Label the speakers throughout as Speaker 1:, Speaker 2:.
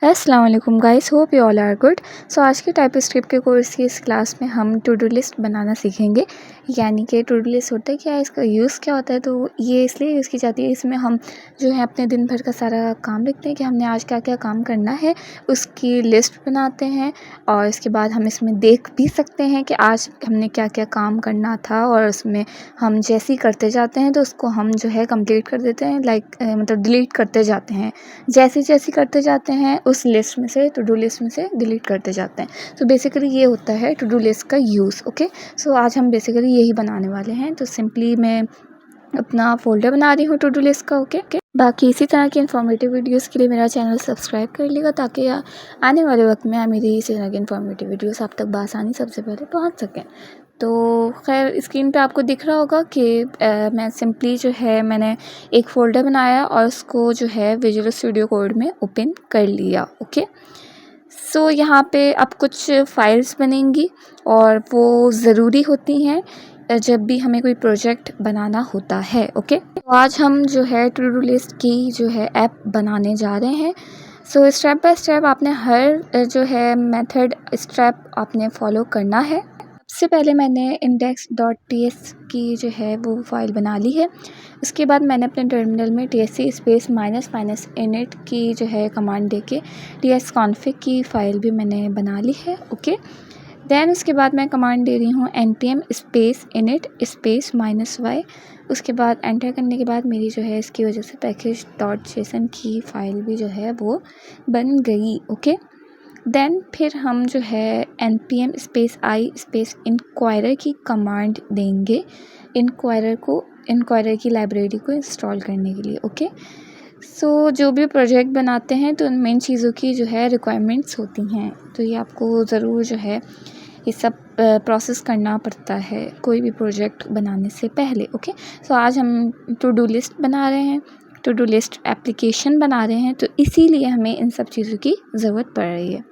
Speaker 1: अस्सलाम वालेकुम guys, hope you all are good. So आज के टाइपस्क्रिप्ट के कोर्स की इस क्लास में हम टू डू लिस्ट बनाना सीखेंगे। यानी कि टू डू लिस्ट होता है क्या है, इसका यूज़ क्या होता है। तो ये इसलिए यूज़ की जाती है, इसमें हम जो है अपने दिन भर का सारा काम लिखते हैं कि हमने आज क्या क्या काम करना है, उसकी लिस्ट बनाते हैं। और इसके बाद हम इसमें देख भी सकते हैं कि आज हमने क्या क्या काम करना था, और उसमें हम जैसे ही करते जाते हैं तो उसको हम जो है कंप्लीट कर देते हैं, मतलब डिलीट करते जाते हैं। जैसे जैसे करते जाते हैं उस लिस्ट में से, टू डू लिस्ट में से डिलीट करते जाते हैं। तो बेसिकली ये होता है टू डू लिस्ट का यूज़। ओके, सो आज हम बेसिकली यही बनाने वाले हैं। तो सिंपली मैं अपना फ़ोल्डर बना रही हूँ टू डू लिस्ट का। ओके, बाकी इसी तरह की इन्फॉर्मेटिव वीडियोस के लिए मेरा चैनल सब्सक्राइब कर लीजिएगा, ताकि आने वाले वक्त में मेरी इसी तरह की इन्फॉर्मेटिव वीडियोस आप तक बआसानी सबसे पहले पहुँच सकें। तो खैर स्क्रीन पे आपको दिख रहा होगा कि मैं सिंपली जो है मैंने एक फ़ोल्डर बनाया और उसको जो है विजुअल स्टूडियो कोड में ओपन कर लिया। ओके, सो यहाँ पे अब कुछ फ़ाइल्स बनेंगी और वो ज़रूरी होती हैं जब भी हमें कोई प्रोजेक्ट बनाना होता है। ओके, तो आज हम जो है टू डू लिस्ट की जो है ऐप बनाने जा रहे हैं। सो स्टेप बाय स्टेप आपने हर जो है मेथड स्टेप आपने फॉलो करना है। सबसे पहले मैंने index.ts की जो है वो फ़ाइल बना ली है। उसके बाद मैंने अपने टर्मिनल में tsc स्पेस माइनस init की जो है कमांड देके tsconfig की फ़ाइल भी मैंने बना ली है। ओके, देन उसके बाद मैं कमांड दे रही हूँ npm space init space -y। उसके बाद एंटर करने के बाद मेरी जो है इसकी वजह से package.json की फ़ाइल भी जो है वो बन गई। ओके, देन फिर हम जो है npm space i space inquirer की कमांड देंगे इंक्वायरर की लाइब्रेरी को इंस्टॉल करने के लिए। ओके, सो जो भी प्रोजेक्ट बनाते हैं तो उन मेन चीज़ों की जो है रिक्वायरमेंट्स होती हैं, तो ये आपको ज़रूर जो है ये सब प्रोसेस करना पड़ता है कोई भी प्रोजेक्ट बनाने से पहले। ओके, सो आज हम टू डू लिस्ट बना रहे हैं, टू डू लिस्ट एप्लीकेशन बना रहे हैं, तो इसीलिए हमें इन सब चीज़ों की ज़रूरत पड़ रही है।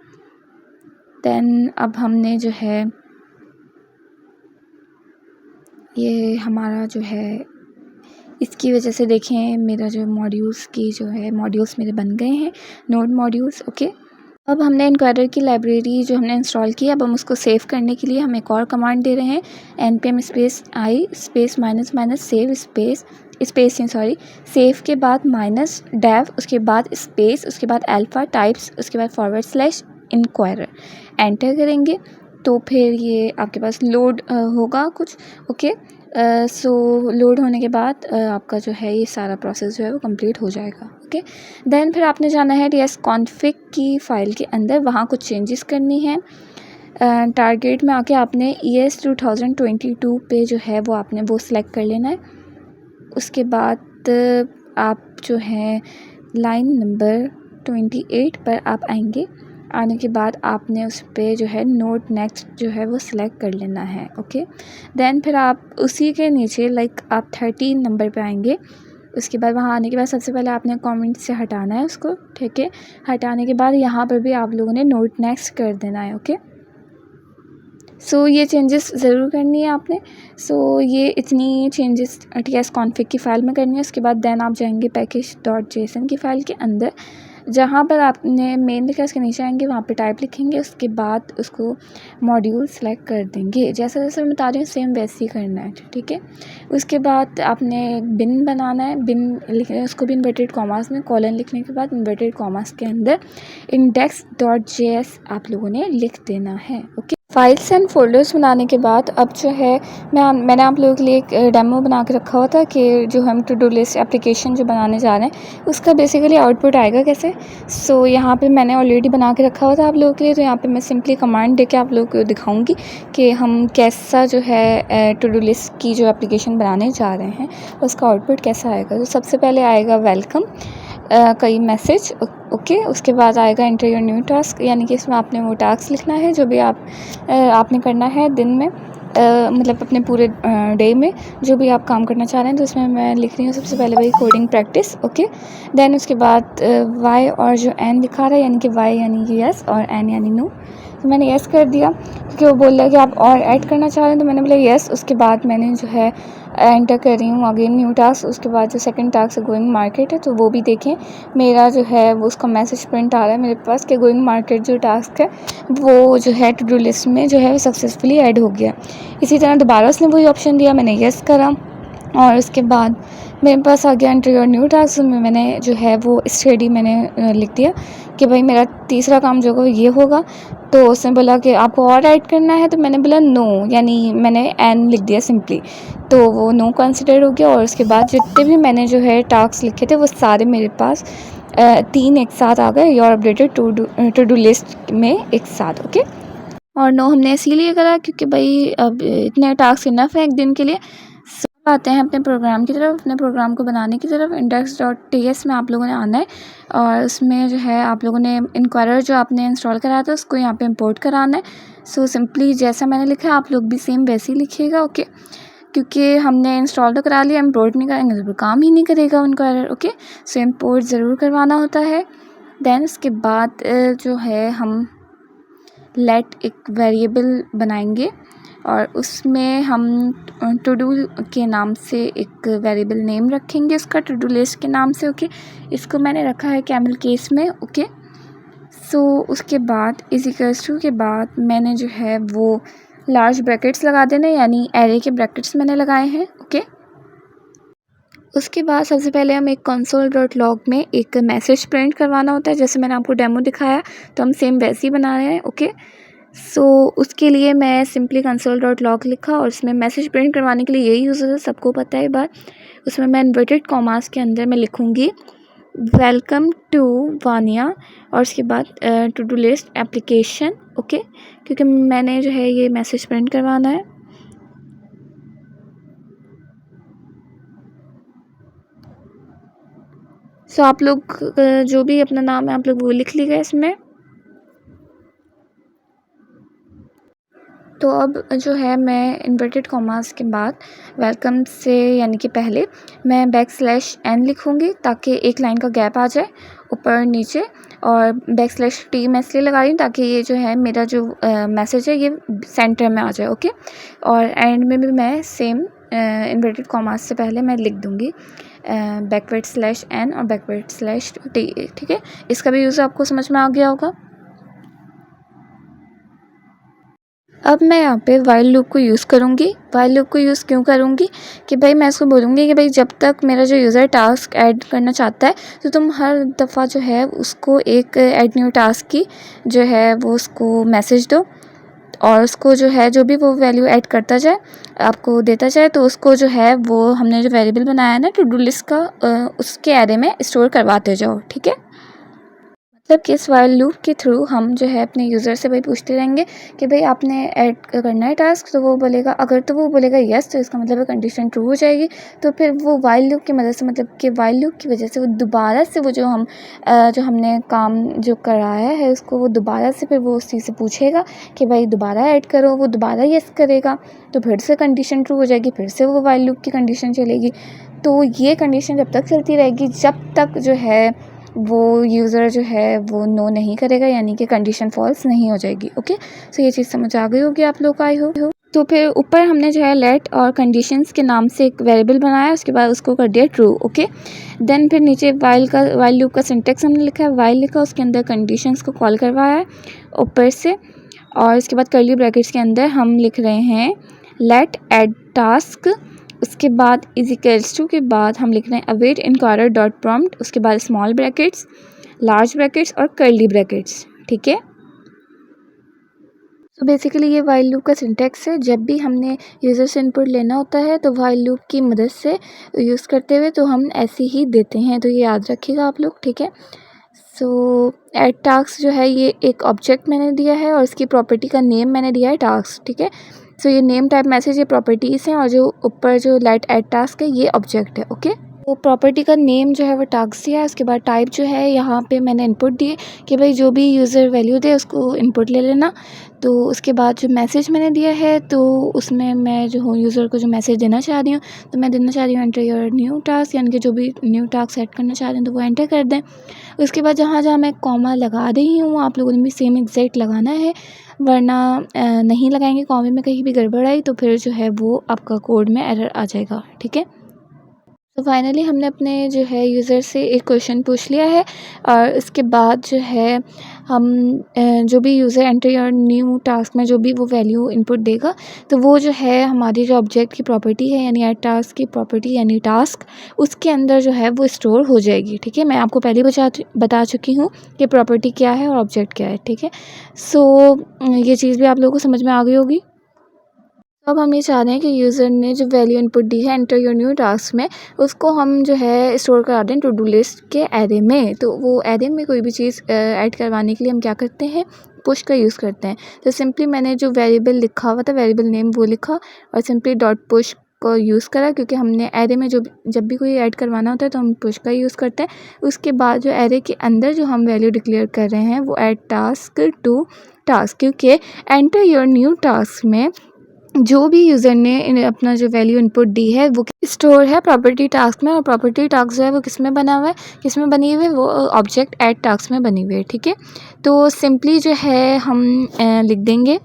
Speaker 1: देन अब हमने जो है ये हमारा जो है इसकी वजह से देखें मेरा जो मॉड्यूल्स मेरे बन गए हैं, नोड मॉड्यूल्स। ओके, अब हमने इंक्वायरर की लाइब्रेरी जो हमने इंस्टॉल की, अब हम उसको सेव करने के लिए हम एक और कमांड दे रहे हैं npm space i space minus save save के बाद -dev, उसके बाद स्पेस, उसके बाद अल्फ़ा टाइप्स, उसके बाद /inquirer एंटर करेंगे तो फिर ये आपके पास लोड होगा कुछ। ओके, सो लोड होने के बाद आपका जो है ये सारा प्रोसेस जो है वो कंप्लीट हो जाएगा। ओके, देन फिर आपने जाना है tsconfig की फ़ाइल के अंदर, वहाँ कुछ चेंजेस करनी है। टारगेट में आके आपने ES 2022 पे जो है वो आपने वो सिलेक्ट कर लेना है। उसके बाद आप जो है लाइन नंबर 28 पर आप आएंगे। आने के बाद आपने उस पर जो है नोट नेक्स्ट जो है वो सिलेक्ट कर लेना है। ओके, देन फिर आप उसी के नीचे आप 13 नंबर पे आएंगे। उसके बाद वहाँ आने के बाद सबसे पहले आपने कमेंट से हटाना है उसको। ठीक है, हटाने के बाद यहाँ पर भी आप लोगों ने नोट नेक्स्ट कर देना है। ओके, सो ये चेंजेस ज़रूर करनी है आपने। सो ये इतनी चेंजेस tsconfig की फ़ाइल में करनी है। उसके बाद देन आप जाएंगे package.json की फ़ाइल के अंदर, जहाँ पर आपने मेन लिखा है उसके नीचे आएंगे, वहाँ पे टाइप लिखेंगे, उसके बाद उसको मॉड्यूल सेलेक्ट कर देंगे। जैसा जैसा मैं बता रही हूँ सेम वैसे ही करना है। ठीक है, उसके बाद आपने बिन बनाना है, बिन लिखना है, उसको भी इन्वर्टेड कॉमास में कॉलन लिखने के बाद इन्वर्टेड कॉमास के अंदर index.js आप लोगों ने लिख देना है। ओके, फाइल्स एंड फोल्डर्स बनाने के बाद अब जो है मैंने आप लोगों के लिए एक डेमो बना के रखा हुआ था कि जो हम टू डू लिस्ट एप्लीकेशन जो बनाने जा रहे हैं उसका बेसिकली आउटपुट आएगा कैसे। सो यहाँ पे मैंने ऑलरेडी बना के रखा हुआ था आप लोगों के लिए, तो यहाँ पे मैं सिंपली कमांड देके आप लोगों को दिखाऊंगी कि हम कैसा जो है टू डू लिस्ट की जो एप्लीकेशन बनाने जा रहे हैं उसका आउटपुट कैसा आएगा। तो सबसे पहले आएगा वेलकम कई मैसेज। ओके, उसके बाद आएगा एंटर योर न्यू टास्क, यानी कि इसमें आपने वो टास्क लिखना है जो भी आपने करना है दिन में, मतलब अपने पूरे डे में जो भी आप काम करना चाह रहे हैं। तो उसमें मैं लिख रही हूँ सबसे पहले वही कोडिंग प्रैक्टिस। ओके, देन उसके बाद वाई और जो एन लिखा रहा है, यानी कि वाई यानी कि यस और एन यानी नो, तो मैंने यस कर दिया क्योंकि वो बोल रहा है कि आप और ऐड करना चाह रहे हैं, तो मैंने बोला यस। उसके बाद मैंने जो है एंटर कर रही हूँ अगेन न्यू टास्क। उसके बाद जो सेकंड टास्क है गोइंग मार्केट है, तो वो भी देखें मेरा जो है वो उसका मैसेज प्रिंट आ रहा है मेरे पास कि गोइंग मार्केट जो टास्क है वो जो है टू डू लिस्ट में जो है सक्सेसफुली ऐड हो गया। इसी तरह दोबारा उसने वही ऑप्शन दिया, मैंने येस करा और उसके बाद मेरे पास आ गया एंटर योर न्यू टास्क में मैंने जो है वो स्टडी मैंने लिख दिया कि भाई मेरा तीसरा काम जो होगा ये होगा। तो उसने बोला कि आपको और ऐड करना है, तो मैंने बोला नो, यानी मैंने एन लिख दिया सिंपली, तो वो नो कंसिडर हो गया। और उसके बाद जितने भी मैंने जो है टास्क लिखे थे वो सारे मेरे पास 3 एक साथ आ गए, your updated to do list में एक साथ। ओके, और नो हमने इसीलिए करा क्योंकि भाई अब इतने टास्क इनफ है एक दिन के लिए। आते हैं अपने प्रोग्राम की तरफ। अपने प्रोग्राम को बनाने की तरफ index.ts में आप लोगों ने आना है और उसमें जो है आप लोगों ने इनक्वायरर जो आपने इंस्टॉल कराया था उसको यहाँ पे इंपोर्ट कराना है। सो सिंपली जैसा मैंने लिखा है आप लोग भी सेम वैसे ही लिखिएगा। ओके, क्योंकि हमने इंस्टॉल तो करा लिया, इंपोर्ट नहीं कराएंगे तो काम ही नहीं करेगा इनक्वायरर। ओके, सो इंपोर्ट ज़रूर करवाना होता है। देन उसके बाद जो है हम लेट एक वेरिएबल बनाएंगे और उसमें हम टू डू के नाम से एक वेरिएबल नेम रखेंगे उसका, टू डू लिस्ट के नाम से। ओके, इसको मैंने रखा है कैमल केस में। ओके, सो उसके बाद इक्वल्स टू के बाद मैंने जो है वो लार्ज ब्रैकेट्स लगा देने, यानी एरे के ब्रैकेट्स मैंने लगाए हैं। ओके, उसके बाद सबसे पहले हम एक console.log में एक मैसेज प्रिंट करवाना होता है, जैसे मैंने आपको डेमो दिखाया तो हम सेम वैसे ही बना रहे हैं। ओके, सो उसके लिए मैं सिंपली console.log लिखा और उसमें मैसेज प्रिंट करवाने के लिए यही यूज़ होता है, सबको पता है बात। उसमें मैं इन्वर्टेड कॉमास के अंदर मैं लिखूँगी वेलकम टू वानिया और उसके बाद to do list application. Okay, क्योंकि मैंने जो है ये मैसेज प्रिंट करवाना है। सो आप लोग जो भी अपना नाम है आप लोग वो लिख लीजिएगा इसमें। तो अब जो है मैं इन्वर्टेड कॉमास के बाद वेलकम से यानी कि पहले मैं \n लिखूँगी ताकि एक लाइन का गैप आ जाए ऊपर नीचे, और \t मैं इसलिए लगा रही हूँ ताकि ये जो है मेरा जो मैसेज है ये सेंटर में आ जाए। ओके, और एंड में भी मैं सेम इन्वर्टेड कॉमास से पहले मैं लिख दूँगी \n और \t। ठीक है, इसका भी यूज़ आपको समझ में आ गया होगा। अब मैं यहाँ पे वाइल लूप को यूज़ करूँगी। वाइल लूप को यूज़ क्यों करूँगी कि भाई मैं इसको बोलूँगी कि भाई जब तक मेरा जो यूज़र टास्क ऐड करना चाहता है तो तुम हर दफ़ा जो है उसको एक ऐड न्यू टास्क की जो है वो उसको मैसेज दो और उसको जो है जो भी वो वैल्यू ऐड करता जाए आपको देता जाए, तो उसको जो है वो हमने जो वेरिएबल बनाया है ना टू डू लिस्ट का उसके एरे में स्टोर करवाते जाओ। ठीक है, मतलब कि इस वाइल लूप के थ्रू हम जो है अपने यूज़र से भाई पूछते रहेंगे कि भाई आपने ऐड करना है टास्क, तो वो बोलेगा, अगर तो वो बोलेगा यस तो इसका मतलब कंडीशन ट्रू हो जाएगी। तो फिर वो वाइल लूप की मदद से, मतलब कि वाइल लूप की वजह से वो दोबारा से वो जो हमने काम जो कराया है उसको वो दोबारा से फिर वो उस चीज़ से पूछेगा कि भाई दोबारा ऐड करो, वो दोबारा यस करेगा तो फिर से कंडीशन ट्रू हो जाएगी, फिर से वो वाइल लूप की कंडीशन चलेगी। तो ये कंडीशन जब तक चलती रहेगी जब तक जो है वो यूज़र जो है वो नो नहीं करेगा, यानी कि कंडीशन फॉल्स नहीं हो जाएगी। ओके, सो ये चीज़ समझ आ गई होगी आप लोग को, आई हो। तो फिर ऊपर हमने जो है लेट और कंडीशंस के नाम से एक वेरिएबल बनाया, उसके बाद उसको कर दिया ट्रू। ओके, देन फिर नीचे वाइल लूप का सिंटेक्स हमने लिखा है, वाइल लिखा, उसके अंदर कंडीशंस को कॉल करवाया है ऊपर से, और इसके बाद कर्ली ब्रैकेट्स के अंदर हम लिख रहे हैं लेट एड टास्क। उसके बाद इक्वल्स टू के बाद हम लिख रहे हैं अवेट इनक्वायरर डॉट प्रॉम्प्ट, उसके बाद स्मॉल ब्रैकेट्स, लार्ज ब्रैकेट्स और कर्ली ब्रैकेट्स। ठीक है, तो बेसिकली ये वाइल लूप का सिंटेक्स है। जब भी हमने यूज़र से इनपुट लेना होता है तो वाइल लूप की मदद से यूज़ करते हुए तो हम ऐसे ही देते हैं, तो ये याद रखिएगा आप लोग। ठीक है, सो एड टास्क जो है ये एक ऑब्जेक्ट मैंने दिया है और इसकी प्रॉपर्टी का नेम मैंने दिया है टास्क। ठीक है, सो ये नेम टाइप मैसेज ये प्रॉपर्टीज़ हैं और जो ऊपर जो लेट एड टास्क है ये ऑब्जेक्ट है। ओके, तो प्रॉपर्टी का नेम जो है वो टास्क दिया है, उसके बाद टाइप जो है यहाँ पे मैंने इनपुट दिए कि भाई जो भी यूज़र वैल्यू दे उसको इनपुट ले लेना। तो उसके बाद जो मैसेज मैंने दिया है तो उसमें मैं जो हूँ यूज़र को जो मैसेज देना चाह रही हूँ तो मैं देना चाह रही हूँ एंटर योर न्यू टास्क, यानी कि जो भी न्यू टास्क सेट करना चाह रहे हैं तो वो एंटर कर दें। उसके बाद जहाँ जहाँ मैं कॉमा लगा रही हूँ आप लोगों ने भी सेम एग्जैक्ट लगाना है, वरना नहीं लगाएंगे कॉमे में कहीं भी गड़बड़ आई तो फिर जो है वो आपका कोड में एरर आ जाएगा। ठीक है, तो फाइनली हमने अपने जो है यूज़र से एक क्वेश्चन पूछ लिया है और उसके बाद जो है हम जो भी user enter your new task में जो भी वो वैल्यू इनपुट देगा तो वो जो है हमारी जो ऑब्जेक्ट की प्रॉपर्टी है यानी एड टास्क की प्रॉपर्टी यानी टास्क उसके अंदर जो है वो स्टोर हो जाएगी। ठीक है, मैं आपको पहले बता चुकी हूँ कि प्रॉपर्टी क्या है और ऑब्जेक्ट क्या है। ठीक है, सो ये चीज़ भी आप लोगों को समझ में आ गई होगी। अब हम ये चाह रहे हैं कि यूज़र ने जो वैल्यू इनपुट दी है एंटर योर न्यू टास्क में उसको हम जो है स्टोर करा दें टू डू लिस्ट के एरे में। तो वो एरे में कोई भी चीज़ ऐड करवाने के लिए हम क्या करते हैं, पुश का यूज़ करते हैं। तो सिंपली मैंने जो वेरिएबल लिखा हुआ था वेरिएबल नेम वो लिखा और सिंपली डॉट पुश को यूज़ करा, क्योंकि हमने एरे में जब भी कोई ऐड करवाना होता है तो हम पुश का यूज़ करते हैं। उसके बाद जो एरे के अंदर जो हम वैल्यू डिक्लेयर कर रहे हैं वो ऐड टास्क टू टास्क, क्योंकि एंटर योर न्यू टास्क में जो भी यूज़र ने अपना जो वैल्यू इनपुट दी है वो स्टोर है प्रॉपर्टी टास्क में, और प्रॉपर्टी टास्क जो है वो किस में बना हुआ है, किस में बनी हुई है, वो ऑब्जेक्ट ऐड टास्क में बनी हुई है। ठीक है, तो सिंपली जो है हम लिख देंगे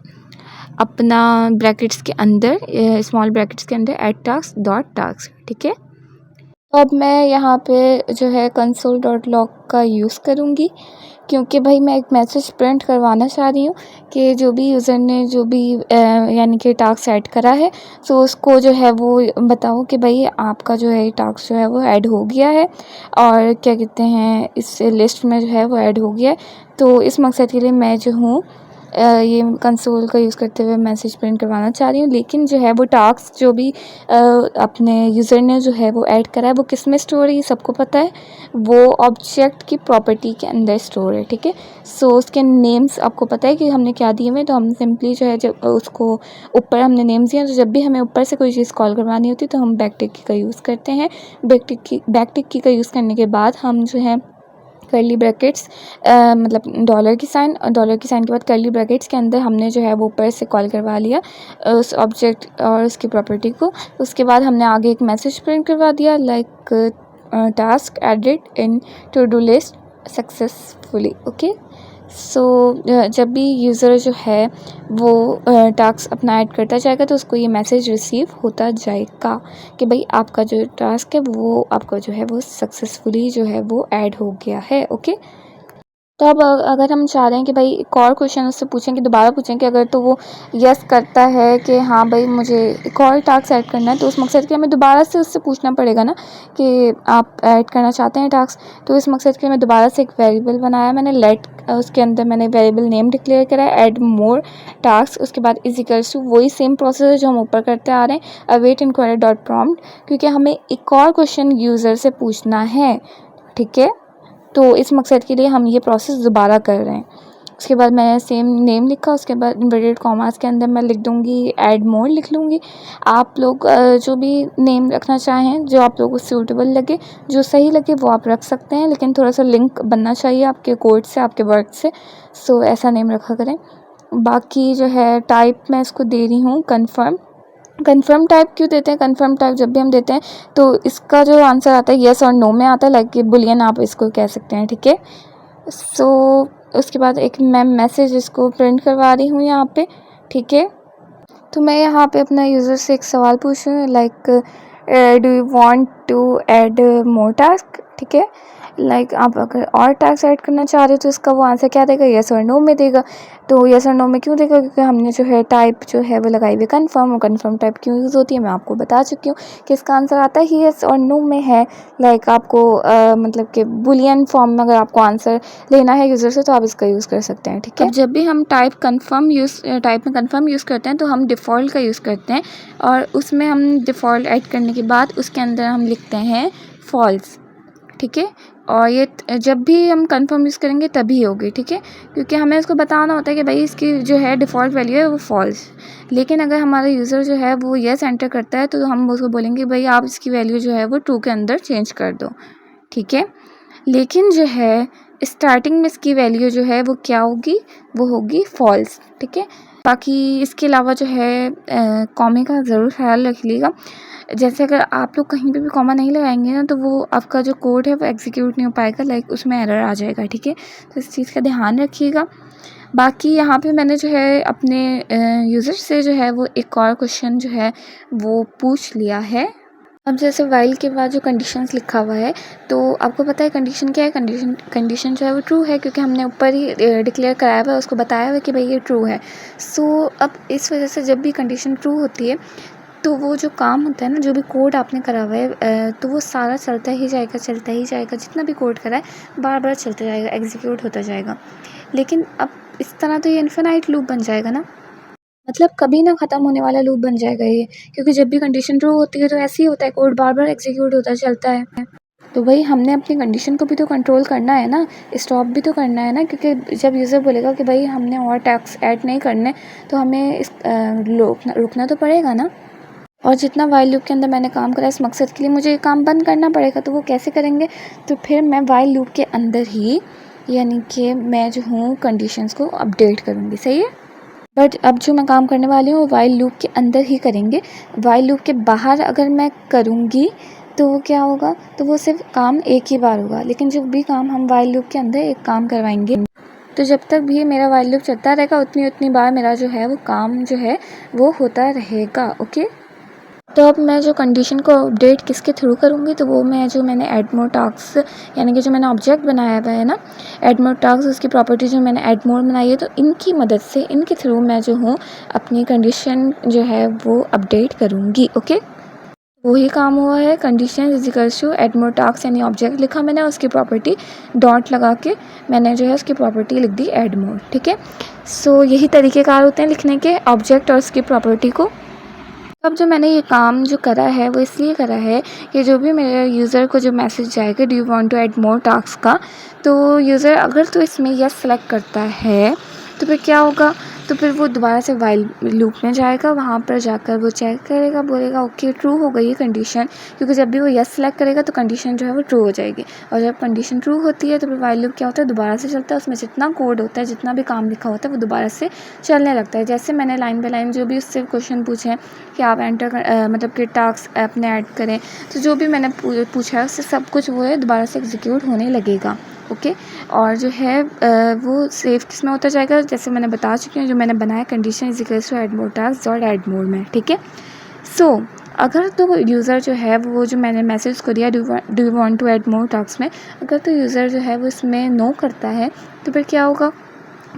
Speaker 1: अपना ब्रैकेट्स के अंदर स्मॉल ब्रैकेट्स के अंदर ऐड टास्क डॉट टास्क। ठीक है, तो अब मैं यहाँ पे जो है कंसोल डॉट लॉग का यूज़ करूँगी, क्योंकि भाई मैं एक मैसेज प्रिंट करवाना चाह रही हूँ कि जो भी यूज़र ने जो भी यानी कि टास्क ऐड करा है तो उसको जो है वो बताओ कि भाई आपका जो है टास्क जो है वो ऐड हो गया है और क्या कहते हैं इस लिस्ट में जो है वो ऐड हो गया है। तो इस मकसद के लिए मैं जो हूँ ये कंसोल का यूज़ करते हुए मैसेज प्रिंट करवाना चाह रही हूँ। लेकिन जो है वो टास्क जो भी अपने यूज़र ने जो है वो ऐड करा है वो किस में स्टोर है ये सबको पता है, वो ऑब्जेक्ट की प्रॉपर्टी के अंदर स्टोर है। ठीक है, सो उसके नेम्स आपको पता है कि हमने क्या दिए हुए, तो हम सिंपली जो है जब उसको ऊपर हमने नेम्स दिए तो जब भी हमें ऊपर से कोई चीज़ कॉल करवानी होती है तो हम बैकटिक की का यूज़ करते हैं। बैकटिक की का यूज़ करने के बाद हम जो है कर्ली ब्रैकेट्स मतलब डॉलर की साइन के बाद कर्ली ब्रैकेट्स के अंदर हमने जो है वो ऊपर से कॉल करवा लिया उस ऑब्जेक्ट और उसकी प्रॉपर्टी को। उसके बाद हमने आगे एक मैसेज प्रिंट करवा दिया like task added in to do list successfully. Okay, so जब भी यूज़र जो है वो टास्क अपना ऐड करता जाएगा तो उसको ये मैसेज रिसीव होता जाएगा कि भाई आपका जो टास्क है वो आपका जो है वो सक्सेसफुली जो है वो ऐड हो गया है। ओके, तो अब अगर हम चाह रहे हैं कि भाई एक और क्वेश्चन उससे पूछें कि दोबारा पूछें कि अगर तो वो यस करता है कि हाँ भाई मुझे एक और टास्क ऐड करना है, तो उस मकसद के लिए हमें दोबारा से उससे पूछना पड़ेगा ना कि आप ऐड करना चाहते हैं टास्क। तो इस मकसद के लिए मैं दोबारा से एक वेरिएबल बनाया मैंने लेट, उसके अंदर मैंने वेरिएबल नेम डिक्लेयर करा है ऐड मोर टास्क, उसके बाद इजिकल्स टू वही सेम प्रोसेस है जो हम ऊपर करते आ रहे हैं अवेट इंक्वायरी डॉट प्रॉम्प्ट, क्योंकि हमें एक और क्वेश्चन यूज़र से पूछना है। ठीक है, तो इस मकसद के लिए हम ये प्रोसेस दोबारा कर रहे हैं। उसके बाद मैंने सेम नेम लिखा, उसके बाद इन्वर्टेड कॉमास के अंदर मैं लिख दूँगी ऐड मोर लिख लूँगी। आप लोग जो भी नेम रखना चाहें जो आप लोगों को सूटेबल लगे जो सही लगे वो आप रख सकते हैं, लेकिन थोड़ा सा लिंक बनना चाहिए आपके कोड से आपके वर्क से, सो ऐसा नेम रखा करें। बाकी जो है टाइप मैं इसको दे रही हूँ कन्फर्म टाइप क्यों देते हैं, कन्फर्म टाइप जब भी हम देते हैं तो इसका जो आंसर आता है येस और नो में आता है, लाइक बुलियन आप इसको कह सकते हैं। ठीक है, सो उसके बाद एक मैं मैसेज इसको प्रिंट करवा रही हूँ यहाँ पे। ठीक है, तो मैं यहाँ पे अपना यूज़र से एक सवाल पूछ रही हूँ like do you want to add more task. ठीक है, लाइक आप अगर और टास्क ऐड करना चाह रहे हो तो इसका वो आंसर क्या देगा, येस और नो में देगा। तो येस और नो में क्यों देगा, क्योंकि हमने जो है टाइप जो है वो लगाई हुई कन्फर्म, और कन्फर्म टाइप क्यों यूज़ होती है मैं आपको बता चुकी हूँ कि इसका आंसर आता है येस और नो में है। लाइक आपको मतलब कि बुलियन फॉर्म में अगर आपको आंसर लेना है यूज़र से तो आप इसका यूज़ कर सकते हैं। ठीक है, अब जब भी हम टाइप में कन्फर्म यूज़ करते हैं तो हम डिफ़ॉल्ट का यूज़ करते हैं, और उसमें हम डिफ़ॉल्ट ऐड करने के बाद उसके अंदर हम लिखते हैं फॉल्स। ठीक है, और ये जब भी हम कन्फर्म यूज़ करेंगे तभी होगी, ठीक है, क्योंकि हमें इसको बताना होता है कि भाई इसकी जो है डिफ़ॉल्ट वैल्यू है वो फॉल्स। लेकिन अगर हमारा यूज़र जो है वो येस एंटर करता है तो हम उसको बोलेंगे भाई आप इसकी वैल्यू जो है वो ट्रू के अंदर चेंज कर दो, ठीक है। लेकिन जो है स्टार्टिंग में इसकी वैल्यू जो है वो क्या होगी, वो होगी फॉल्स, ठीक है। बाकी इसके अलावा जो है कॉमे का ज़रूर ख्याल रख लीजिएगा। जैसे अगर आप लोग कहीं पे भी कॉमा नहीं लगाएंगे ना तो वो आपका जो कोड है वो एग्जीक्यूट नहीं हो पाएगा, लाइक उसमें एरर आ जाएगा, ठीक है। तो इस चीज़ का ध्यान रखिएगा। बाकी यहाँ पे मैंने जो है अपने यूज़र से जो है वो एक और क्वेश्चन जो है वो पूछ लिया है। अब जैसे व्हाइल के बाद जो कंडीशंस लिखा हुआ है तो आपको पता है कंडीशन क्या है। कंडीशन जो है वो ट्रू है, क्योंकि हमने ऊपर ही डिक्लेयर कराया हुआ है, उसको बताया हुआ है कि भाई ये ट्रू है। सो अब इस वजह से जब भी कंडीशन ट्रू होती है तो वो जो काम होता है ना, जो भी कोड आपने करा हुआ है तो वो सारा चलता ही जाएगा, जितना भी कोड करा है बार बार चलता जाएगा, एग्जीक्यूट होता जाएगा। लेकिन अब इस तरह तो ये इन्फिनाइट लूप बन जाएगा ना, मतलब कभी ना ख़त्म होने वाला लूप बन जाएगा ये, क्योंकि जब भी कंडीशन ट्रू होती है तो ऐसे ही होता है, कोड बार बार एग्जीक्यूट होता चलता है। तो भाई हमने अपनी कंडीशन को भी तो कंट्रोल करना है ना, स्टॉप भी तो करना है ना, क्योंकि जब यूज़र बोलेगा कि भाई हमने और टैक्स ऐड नहीं करने तो हमें रुकना तो पड़ेगा ना। और जितना वाइल लूप के अंदर मैंने काम करा इस मकसद के लिए मुझे ये काम बंद करना पड़ेगा, तो वो कैसे करेंगे, तो फिर मैं वाइल लूप के अंदर ही, यानी कि मैं जो हूँ कंडीशंस को अपडेट करूँगी, सही है। बट अब जो मैं काम करने वाली हूँ वो वाइल लूप के अंदर ही करेंगे। वाइल लूप के बाहर अगर मैं करूँगी तो वो क्या होगा, तो वो सिर्फ काम एक ही बार होगा। लेकिन जो भी काम हम वाइल लूप के अंदर एक काम करवाएंगे तो जब तक भी मेरा वाइल लूप चलता रहेगा उतनी बार मेरा जो है वो काम जो है वो होता रहेगा, ओके। तो अब मैं जो कंडीशन को अपडेट किसके थ्रू करूँगी, तो वो मैंने ऐड मोर टास्क, यानी कि जो मैंने ऑब्जेक्ट बनाया हुआ है ना ऐड मोर टास्क, उसकी प्रॉपर्टी जो मैंने ऐड मोर बनाई है, तो इनकी मदद से इनके थ्रू मैं जो हूँ अपनी कंडीशन जो है वो अपडेट करूँगी, ओके। वही काम हुआ है, condition is equals to add more task, यानी ऑब्जेक्ट लिखा मैंने, उसकी प्रॉपर्टी डॉट लगा के मैंने जो है उसकी प्रॉपर्टी लिख दी ऐड मोर, ठीक है। सो यही तरीक़ेकार होते हैं लिखने के, ऑब्जेक्ट और उसकी प्रॉपर्टी को। अब जो मैंने ये काम जो करा है वो इसलिए करा है कि जो भी मेरे यूज़र को जो मैसेज जाएगा do you want to add more task का, तो यूज़र अगर तो इसमें यस सेलेक्ट करता है तो फिर क्या होगा, तो फिर वो दोबारा से वाइल लूप में जाएगा, वहाँ पर जाकर वो चेक करेगा, बोलेगा ओके ट्रू हो गई ये कंडीशन, क्योंकि जब भी वो यस सेलेक्ट करेगा तो कंडीशन जो है वो ट्रू हो जाएगी। और जब कंडीशन ट्रू होती है तो फिर वाइल लूप क्या होता है, दोबारा से चलता है, उसमें जितना कोड होता है, जितना भी काम लिखा होता है वो दोबारा से चलने लगता है। जैसे मैंने लाइन बाय लाइन जो भी उससे क्वेश्चन पूछे हैं कि आप मतलब कि टास्क अपने ऐड करें, तो जो भी मैंने पूछा है उससे सब कुछ वो है दोबारा से एग्जीक्यूट होने लगेगा, ओके। और जो है वो सेव किस में होता जाएगा, जैसे मैंने बता चुकी हूँ, जो मैंने बनाया condition is equals to add more task dot add more में, ठीक है। सो अगर तो यूज़र जो है वो जो मैंने मैसेज को दिया do you want to add more task में, अगर तो यूज़र जो है वो इसमें नो करता है तो फिर क्या होगा,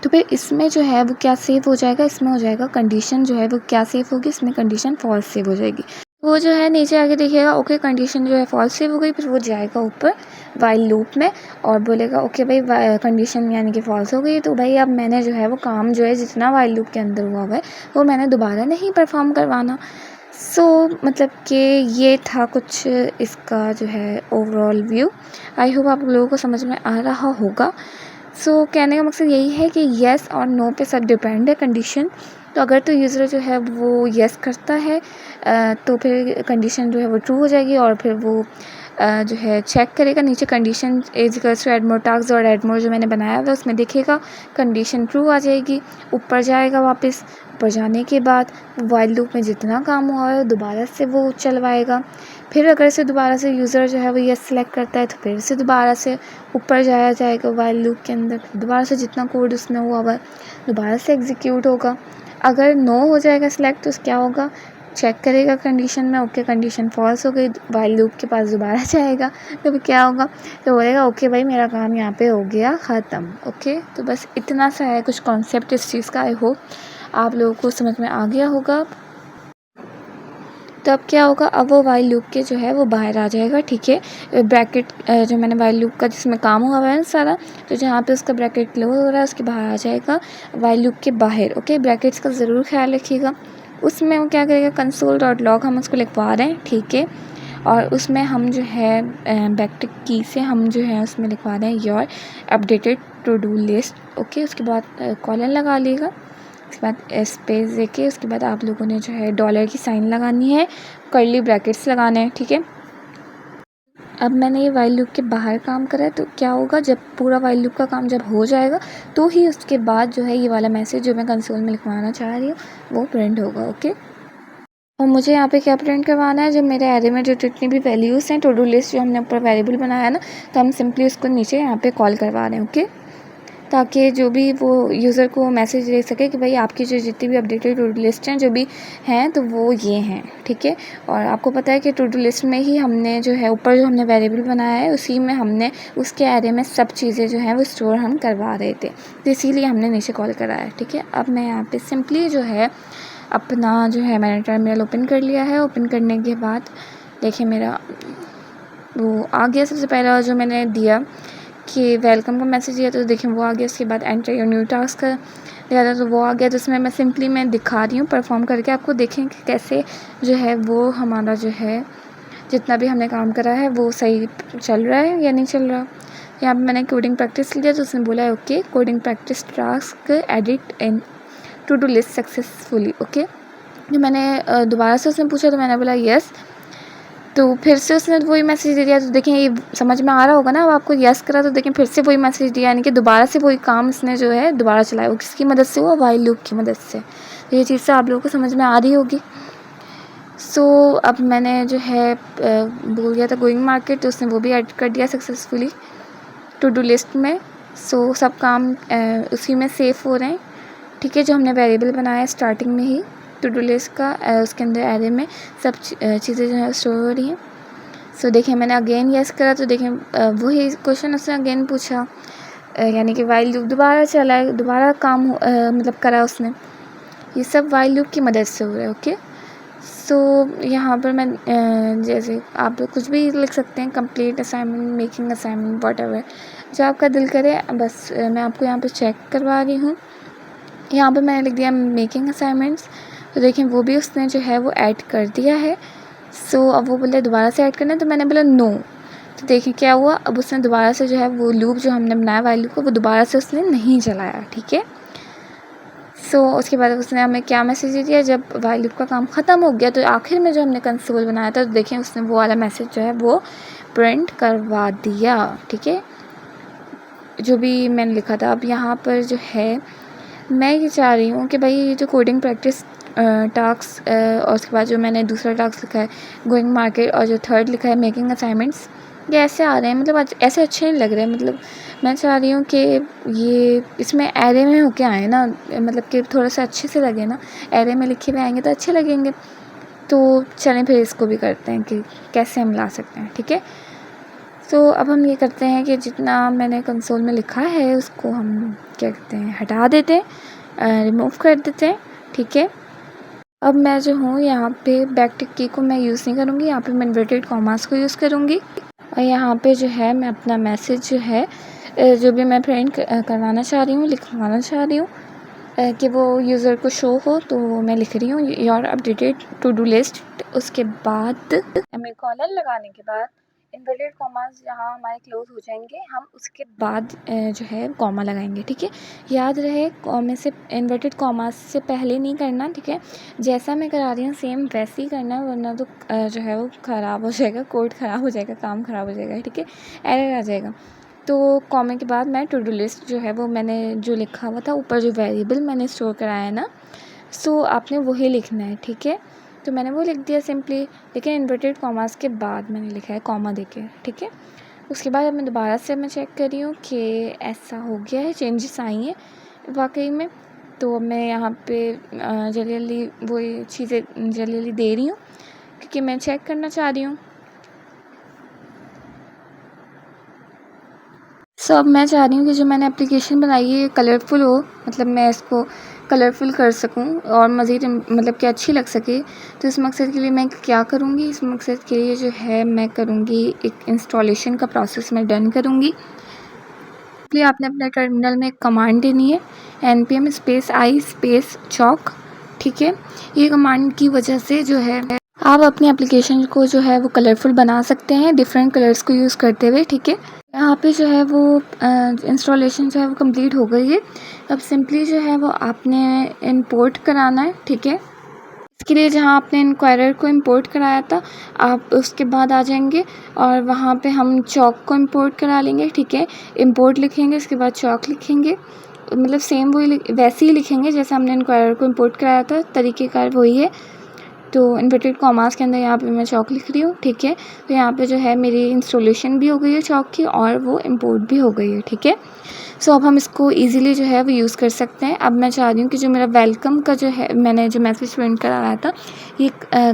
Speaker 1: तो फिर इसमें जो है वो क्या सेव हो जाएगा, इसमें हो जाएगा कंडीशन जो है वो क्या सेव होगी, इसमें कंडीशन फॉल्स सेव हो जाएगी। वो जो है नीचे आके देखिएगा ओके कंडीशन जो है फॉल्स सेव हो गई, फिर वो जाएगा ऊपर वाइल लूप में और बोलेगा ओके भाई कंडीशन यानी कि फॉल्स हो गई, तो भाई अब मैंने जो है वो काम जो है जितना वाइल लूप के अंदर हुआ है वो मैंने दोबारा नहीं परफॉर्म करवाना। सो मतलब कि ये था कुछ इसका जो है ओवरऑल व्यू। आई होप आप लोगों को समझ में आ रहा होगा। सो कहने का मकसद यही है कि येस और नो पे सब डिपेंड है कंडीशन। तो अगर तो यूज़र जो है वो येस करता है तो फिर कंडीशन जो है वो ट्रू हो जाएगी, और फिर वो जो है चेक करेगा नीचे condition is equals to add more task और ऐड मोर जो मैंने बनाया हुआ है उसमें देखेगा कंडीशन ट्रू आ जाएगी, ऊपर जाएगा वापस, ऊपर जाने के बाद वाइल लूप में जितना काम हुआ है दोबारा से वो चलवाएगा। फिर अगर से दोबारा से यूज़र जो है वो येस सेलेक्ट करता है तो फिर से दोबारा से ऊपर जाया जाएगा वाइल लूप के अंदर, दोबारा से जितना कोड उसमें हुआ है दोबारा से एग्जीक्यूट होगा। अगर नो हो जाएगा सिलेक्ट तो क्या होगा, चेक करेगा कंडीशन में, ओके कंडीशन फॉल्स हो गई, वाइल लूप के पास दोबारा जाएगा, तो फिर क्या होगा, तो बोलेगा ओके भाई मेरा काम यहाँ पे हो गया ख़त्म, ओके। तो बस इतना सा है कुछ कॉन्सेप्ट इस चीज़ का। आई होप आप लोगों को समझ में आ गया होगा। तो अब क्या होगा, अब वो वाइल लूप के जो है वो बाहर आ जाएगा, ठीक है। ब्रैकेट जो मैंने वाइल लूप का जिसमें काम हुआ है सारा, तो जहाँ पे उसका ब्रैकेट क्लोज हो रहा है उसके बाहर आ जाएगा वाइल लूप के बाहर, ओके। ब्रैकेट्स का ज़रूर ख्याल रखिएगा। उसमें वो क्या करेगा, कंसोल डॉट लॉग हम उसको लिखवा रहे हैं, ठीक है। और उसमें हम जो है बैकटिक की से हम जो है उसमें लिखवा रहे हैं your updated to do list. Okay, उसके बाद कॉलन लगा लेगा, उसके बाद स्पेस देके उसके बाद आप लोगों ने जो है डॉलर की साइन लगानी है, कर्ली ब्रैकेट्स लगाने हैं। ठीक है, अब मैंने ये वाइल लूप के बाहर काम करा है, तो क्या होगा, जब पूरा वाइल लूप का काम जब हो जाएगा तो ही उसके बाद जो है ये वाला मैसेज जो मैं कंसोल में लिखवाना चाह रही हूँ वो प्रिंट होगा। ओके, और मुझे यहाँ पे क्या प्रिंट करवाना है, जब मेरे एरे में जो जितनी भी वैल्यूज़ हैं, टू डू लिस्ट जो हमने ऊपर वेरिएबल बनाया है ना, तो हम सिंपली उसको नीचे यहाँ पे कॉल करवा रहे हैं। ओके, ताकि जो भी वो यूज़र को मैसेज दे सके कि भाई आपकी जो जितनी भी अपडेटेड टू डू लिस्ट हैं जो भी हैं तो वो ये हैं। ठीक है, और आपको पता है कि टू डू लिस्ट में ही हमने जो है ऊपर जो हमने वेरिएबल बनाया है उसी में हमने उसके एरे में सब चीज़ें जो हैं वो स्टोर हम करवा रहे थे, तो इसीलिए हमने नीचे कॉल कराया है। ठीक है, अब मैं यहाँ पर सिंपली जो है अपना जो है मैंने टर्मिनल ओपन कर लिया है। ओपन करने के बाद देखिए मेरा वो आ गया, सबसे पहला जो मैंने दिया कि वेलकम का मैसेज दिया तो देखिए वो आ गया। उसके बाद एंटर योर न्यू टास्क दिया था तो वो आ गया, जिसमें मैं सिंपली मैं दिखा रही हूँ परफॉर्म करके आपको, देखें कि कैसे जो है वो हमारा जो है जितना भी हमने काम करा है वो सही चल रहा है या नहीं चल रहा। यहाँ पे मैंने कोडिंग प्रैक्टिस लिया तो उसने बोला है okay coding practice task edit in to do list successfully. Okay, जो मैंने दोबारा से उसने पूछा तो मैंने बोला यस, तो फिर से उसने वही मैसेज दे दिया। तो देखें ये समझ में आ रहा होगा ना, अब आपको यस करा तो देखें फिर से वही मैसेज दिया, यानी कि दोबारा से वही काम इसने जो है दोबारा चलाया। वो किसकी मदद से हुआ, वाइल लूप की मदद से। तो ये चीज़ से आप लोगों को समझ में आ रही होगी। सो अब मैंने जो है बोल दिया था गोइंग मार्केट, तो उसने वो भी ऐड कर दिया सक्सेसफुली टू डू लिस्ट में। सो सब काम उसी में सेव हो रहे हैं। ठीक है, जो हमने वेरिएबल बनाया है स्टार्टिंग में ही टू डू लिस्ट का, उसके अंदर एरे में सब चीज़ें जो है स्टोर हो रही हैं। सो देखिए मैंने अगेन यस करा तो देखें वही क्वेश्चन उसने अगेन पूछा, यानी कि वाइल लूप दोबारा चला है, दोबारा काम मतलब करा उसने। ये सब वाइल लूप की मदद से हो रहा है। ओके, सो यहाँ पर मैं जैसे आप लोग कुछ भी लिख सकते हैं, complete assignment, making assignment, whatever जो आपका दिल करे। बस मैं आपको यहाँ पे चेक करवा रही हूँ। यहाँ पे मैंने लिख दिया मेकिंग असाइनमेंट्स, तो देखें वो भी उसने जो है वो ऐड कर दिया है। सो अब वो बोले दोबारा से ऐड करना है, तो मैंने बोला नो। तो देखिए क्या हुआ, अब उसने दोबारा से जो है वो लूप जो हमने बनाया वाइल लूप को वो दोबारा से उसने नहीं चलाया। ठीक है, सो उसके बाद उसने हमें क्या मैसेज दिया, जब वाइल लूप का काम ख़त्म हो गया तो आखिर में जो हमने कंसोल बनाया था तो देखें उसने वो वाला मैसेज जो है वो प्रिंट करवा दिया। ठीक है, जो भी मैंने लिखा था। अब यहाँ पर जो है मैं ये चाह रही हूँ कि भाई ये जो कोडिंग प्रैक्टिस टास्क और उसके बाद जो मैंने दूसरा टास्क लिखा है गोइंग मार्केट और जो थर्ड लिखा है मेकिंग असाइनमेंट्स, ये ऐसे आ रहे हैं, मतलब ऐसे अच्छे नहीं लग रहे हैं। मतलब मैं चाह रही हूँ कि ये इसमें एरे में होके आए ना, मतलब कि थोड़ा सा अच्छे से लगे ना, एरे में लिखे हुए आएंगे तो अच्छे लगेंगे। तो चलें फिर इसको भी करते हैं कि कैसे हम ला सकते हैं। ठीक है, तो अब हम ये करते हैं कि जितना मैंने कंसोल में लिखा है उसको हम क्या कहते हैं हटा देते हैं, रिमूव कर देते हैं। ठीक है, अब मैं जो हूँ यहाँ पे बैकटिक की को मैं यूज़ नहीं करूँगी, यहाँ पे मैं इन्वर्टेड कॉमास को यूज़ करूँगी। और यहाँ पे जो है मैं अपना मैसेज जो है जो भी मैं प्रिंट करवाना चाह रही हूँ, लिखवाना चाह रही हूँ कि वो यूज़र को शो हो, तो मैं लिख रही हूँ your updated to do list. उसके बाद सेमीकोलन लगाने के बाद इन्वर्टेड कॉमास जहाँ हमारे क्लोज हो जाएंगे हम उसके बाद जो है कॉमा लगाएंगे। ठीक है, याद रहे कॉमे से इन्वर्टेड कॉमास से पहले नहीं करना। ठीक है, जैसा मैं करा रही हूँ सेम वैसे ही करना, वरना तो जो है वो ख़राब हो जाएगा, कोड ख़राब हो जाएगा, काम ख़राब हो जाएगा। ठीक है, एरर आ जाएगा। तो कॉमे के बाद मैं टू डू लिस्ट जो है वो मैंने जो लिखा हुआ था ऊपर जो वेरिएबल मैंने स्टोर कराया है ना, सो आपने वही लिखना है। ठीक है, तो मैंने वो लिख दिया सिंपली, लेकिन इन्वर्टेड कॉमास के बाद मैंने लिखा है कॉमा देके। ठीक है, उसके बाद अब मैं दोबारा से मैं चेक कर रही हूँ कि ऐसा हो गया है, चेंजेस आई हैं वाकई में। तो मैं यहाँ पे जल्दी जल्दी वो चीज़ें जल्दी जल्दी दे रही हूँ क्योंकि मैं चेक करना चाह रही हूँ। सो अब मैं चाह रही हूँ कि जो मैंने एप्लीकेशन बनाई है कलरफुल हो, मतलब मैं इसको कलरफुल कर सकूँ और मज़ीद मतलब कि अच्छी लग सके। तो इस मकसद के लिए मैं क्या करूँगी, इस मकसद के लिए जो है मैं करूँगी एक इंस्टॉलेशन का प्रोसेस मैं डन करूँगी। इसलिए आपने अपने टर्मिनल में एक कमांड देनी है npm -i -chalk। ठीक है, ये कमांड की वजह से जो है आप अपनी एप्लीकेशन को जो है वो कलरफुल बना सकते हैं डिफरेंट कलर्स को यूज़ करते हुए, ठीक है। यहाँ पे जो है वो इंस्टॉलेशन जो है वो कंप्लीट हो गई है। अब सिंपली जो है वो आपने इंपोर्ट कराना है, ठीक है। इसके लिए जहाँ आपने इंक्वायरर को इंपोर्ट कराया था, आप उसके बाद आ जाएंगे और वहाँ पे हम चौक को इंपोर्ट करा लेंगे, ठीक है। इंपोर्ट लिखेंगे, उसके बाद चौक लिखेंगे, मतलब सेम वही वैसे ही लिखेंगे जैसे हमने इंक्वायरर को इंपोर्ट कराया था, तरीक़ेकार वही है। तो इन्वर्टेड कॉमास के अंदर यहाँ पे मैं चौक लिख रही हूँ, ठीक है। तो यहाँ पे जो है मेरी इंस्टॉलेशन भी हो गई है चौक की और वो इंपोर्ट भी हो गई है, ठीक है। सो अब हम इसको इजीली जो है वो यूज़ कर सकते हैं। अब मैं चाह रही हूँ कि जो मेरा वेलकम का जो है मैंने जो मैसेज प्रिंट कराया था ये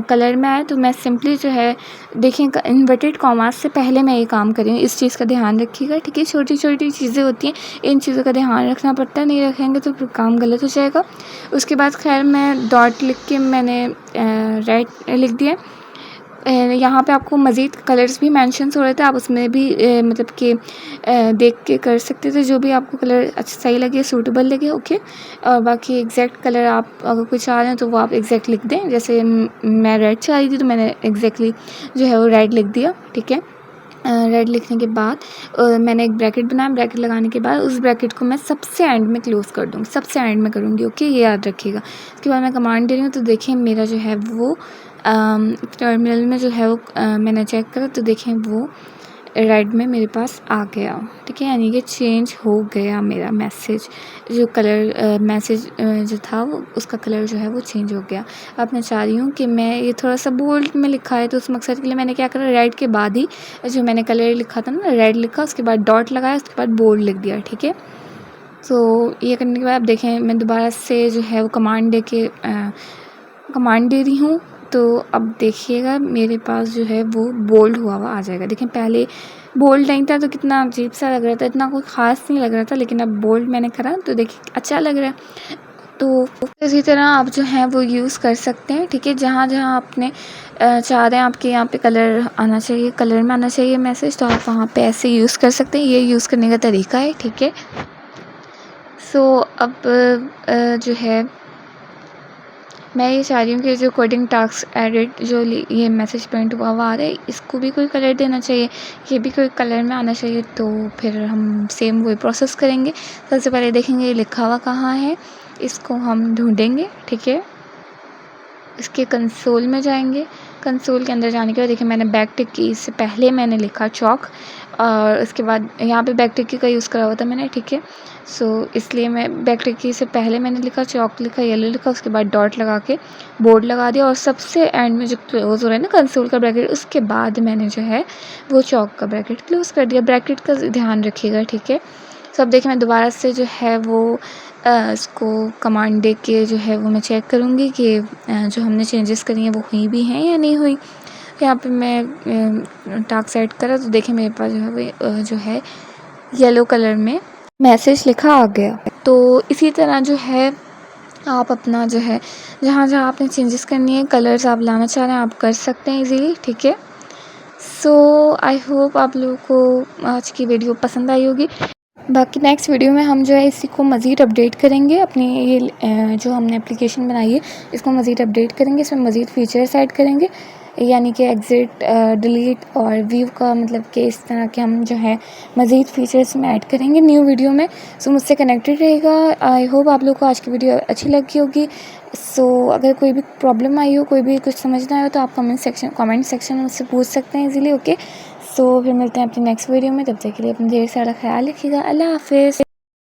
Speaker 1: कलर में आया, तो मैं सिंपली जो है देखें इन्वर्टेड कॉमास से पहले मैं ये काम कर रही हूँ, इस चीज़ का ध्यान रखिएगा, ठीक है। छोटी छोटी चीज़ें होती हैं, इन चीज़ों का ध्यान रखना पड़ता है, नहीं रखेंगे तो फिर काम गलत हो जाएगा। उसके बाद खैर मैं डॉट लिख के मैंने रेड लिख दिया। यहाँ पे आपको मज़ीद कलर्स भी मेंशन्स हो रहे थे, आप उसमें भी मतलब कि देख के कर सकते थे, जो भी आपको कलर अच्छा सही लगे, सूटेबल लगे, ओके। और बाकी एग्जैक्ट कलर आप अगर कुछ चाह रहे हैं तो वो आप एग्जैक्ट लिख दें। जैसे मैं रेड चाह रही थी तो मैंने एग्जैक्टली जो है वो रेड लिख दिया, ठीक है। रेड लिखने के बाद मैंने एक ब्रैकेट बनाया, ब्रैकेट लगाने के बाद उस ब्रैकेट को मैं सबसे एंड में क्लोज़ कर दूँगी, सबसे एंड में करूँगी, ओके, ये याद रखिएगा। उसके बाद मैं कमांड दे रही हूँ तो देखिए मेरा जो है वो टर्मिनल में जो है वो मैंने चेक करा तो देखें वो रेड में मेरे पास आ गया, ठीक है। यानी कि चेंज हो गया मेरा मैसेज, जो कलर मैसेज जो था वो उसका कलर जो है वो चेंज हो गया। अब मैं चाह रही हूँ कि मैं ये थोड़ा सा बोल्ड में लिखा है तो उस मकसद के लिए मैंने क्या करा, रेड के बाद ही जो मैंने कलर लिखा था ना, रेड लिखा, उसके बाद डॉट लगाया, उसके बाद बोल्ड लिख दिया, ठीक है। तो ये करने के बाद आप देखें मैं दोबारा से जो है वो कमांड दे रही हूँ, तो अब देखिएगा मेरे पास जो है वो बोल्ड हुआ आ जाएगा। देखें पहले बोल्ड नहीं था तो कितना अजीब सा लग रहा था, इतना कोई ख़ास नहीं लग रहा था, लेकिन अब बोल्ड मैंने करा तो देखिए अच्छा लग रहा है। तो इसी तरह आप जो है वो यूज़ कर सकते हैं, ठीक है। जहाँ जहाँ आपने चाह रहे हैं आपके यहाँ पे कलर आना चाहिए, कलर में आना चाहिए मैसेज, तो आप वहाँ पे ऐसे यूज़ कर सकते हैं। ये यूज़ करने का तरीका है, ठीक है। सो अब जो है मैं ये चाह रही हूँ कि जो कोडिंग टास्क एडिट जो ये मैसेज प्रिंट हुआ आ रहा है, इसको भी कोई कलर देना चाहिए, ये भी कोई कलर में आना चाहिए। तो फिर हम सेम वही प्रोसेस करेंगे। सबसे पहले देखेंगे ये लिखा हुआ कहाँ है, इसको हम ढूंढेंगे, ठीक है। इसके कंसोल में जाएंगे, कंसोल के अंदर जाने के बाद देखिए मैंने बैक टिक की इससे पहले मैंने लिखा चौक, और उसके बाद यहाँ पे बैक टिक की का यूज़ करा हुआ था मैंने, ठीक है। सो इसलिए मैं बैक टिक की से पहले मैंने लिखा चौक लिखा, येलो लिखा, उसके बाद डॉट लगा के बोर्ड लगा दिया, और सबसे एंड में जो क्लोज़ हो रहा है ना कंसोल का ब्रैकेट, उसके बाद मैंने जो है वो चौक का ब्रैकेट क्लोज़ कर दिया। ब्रैकेट का ध्यान रखिएगा, ठीक है। सब देखिए मैं दोबारा से जो है वो इसको कमांड दे के जो है वो मैं चेक करूँगी कि जो हमने चेंजेस करी हैं वो हुई भी हैं या नहीं हुई। यहाँ पे मैं टास्क सेट करा तो देखिए मेरे पास जो है वो जो है येलो कलर में मैसेज लिखा आ गया। तो इसी तरह जो है आप अपना जो है जहाँ जहाँ आपने चेंजेस करनी है, कलर्स आप लाना चाह रहे हैं, आप कर सकते हैं इजीली, ठीक है। सो आई होप आप लोगों को आज की वीडियो पसंद आई होगी। बाकी नेक्स्ट वीडियो में हम जो है इसी को मज़ीद अपडेट करेंगे, अपनी ये जो हमने एप्लीकेशन बनाई है इसको मज़ीद अपडेट करेंगे, इसमें मज़ीद फीचर्स ऐड करेंगे, यानी कि एग्ज़िट, डिलीट और व्यू का, मतलब कि इस तरह के हम जो है मज़ीद फीचर्स में ऐड करेंगे न्यू वीडियो में। सो मुझसे कनेक्टेड रहेगा। आई होप आप लोग को आज की वीडियो अच्छी लगी होगी। सो अगर कोई भी प्रॉब्लम आई हो, कोई भी कुछ समझना आए हो, तो आप कमेंट सेक्शन में मुझसे पूछ सकते हैं इजीली, ओके। सो फिर मिलते हैं अपनी नेक्स्ट वीडियो में, तब तक के लिए अपना ढेर सारा ख्याल रखिएगा। अल्लाह हाफ़िज़।